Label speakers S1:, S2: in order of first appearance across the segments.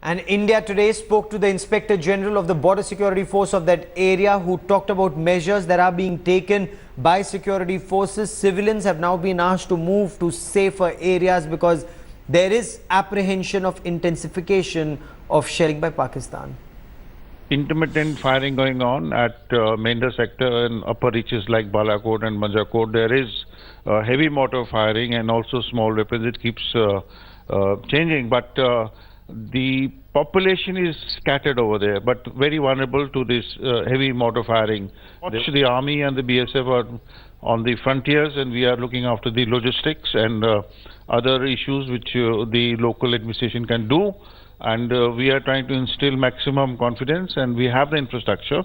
S1: And India today spoke to the Inspector General of the Border Security Force of that area, who talked about measures that are being taken by security forces. Civilians have now been asked to move to safer areas because there is apprehension of intensification of shelling by Pakistan.
S2: Intermittent firing going on at Menda sector and upper reaches like Balakot and Manjakot. There is heavy mortar firing and also small weapons. It keeps changing, but the population is scattered over there, but very vulnerable to this heavy mortar firing. The army and the BSF are on the frontiers, and we are looking after the logistics and other issues which the local administration can do. And we are trying to instill maximum confidence, and we have the infrastructure.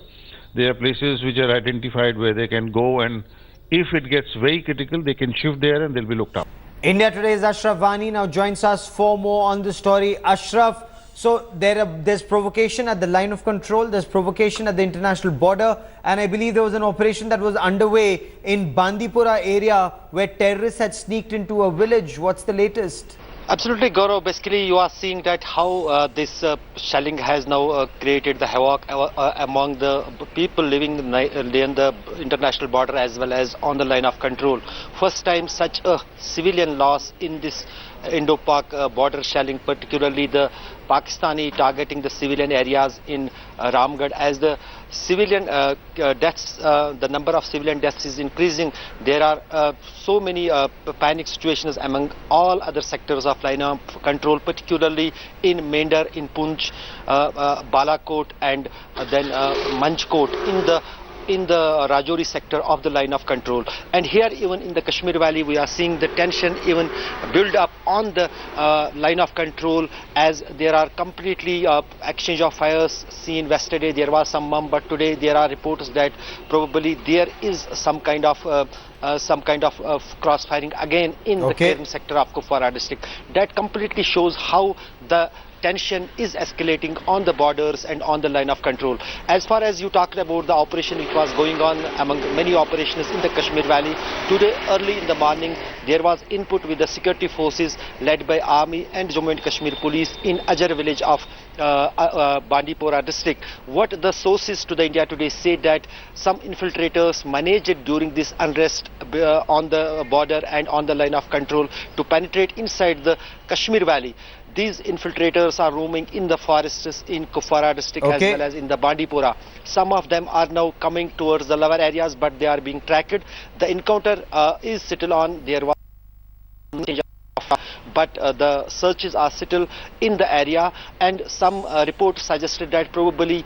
S2: There are places which are identified where they can go, and if it gets very critical, they can shift there and they'll be looked up.
S1: India Today's Ashraf Vani now joins us for more on the story. Ashraf, so there's provocation at the line of control, there's provocation at the international border, and I believe there was an operation that was underway in Bandipora area where terrorists had sneaked into a village. What's the latest?
S3: Absolutely, Gaurav. Basically, you are seeing that how this shelling has now created the havoc among the people living near the international border as well as on the line of control. First time such a civilian loss in this Indo-Pak border shelling, particularly the Pakistani targeting the civilian areas in Ramgarh. As the civilian deaths, the number of civilian deaths is increasing. There are so many panic situations among all other sectors of line of control, particularly in Mender, in Poonch, Balakot, and then Manjkot in the Rajouri sector of the line of control. And here even in the Kashmir Valley we are seeing the tension even build up on the line of control, as there are completely exchange of fires seen. Yesterday there was some mum, but today there are reports that probably there is some kind of cross-firing again in the Kerala sector of Kupwara district. That completely shows how the tension is escalating on the borders and on the line of control. As far as you talked about the operation which was going on among many operations in the Kashmir Valley, today early in the morning there was input with the security forces led by Army and Jammu and Kashmir Police in Ajar village of Bandipora district. What the sources to the India Today say that some infiltrators managed during this unrest on the border and on the line of control to penetrate inside the Kashmir Valley. These infiltrators are roaming in the forests in Kupwara district as well as in the Bandipora. Some of them are now coming towards the lower areas, but they are being tracked. The encounter is still on. There was but the searches are still in the area, and some reports suggested that probably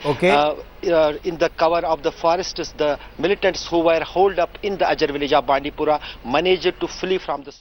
S3: in the cover of the forests, the militants who were holed up in the Ajar village of Bandipora managed to flee from the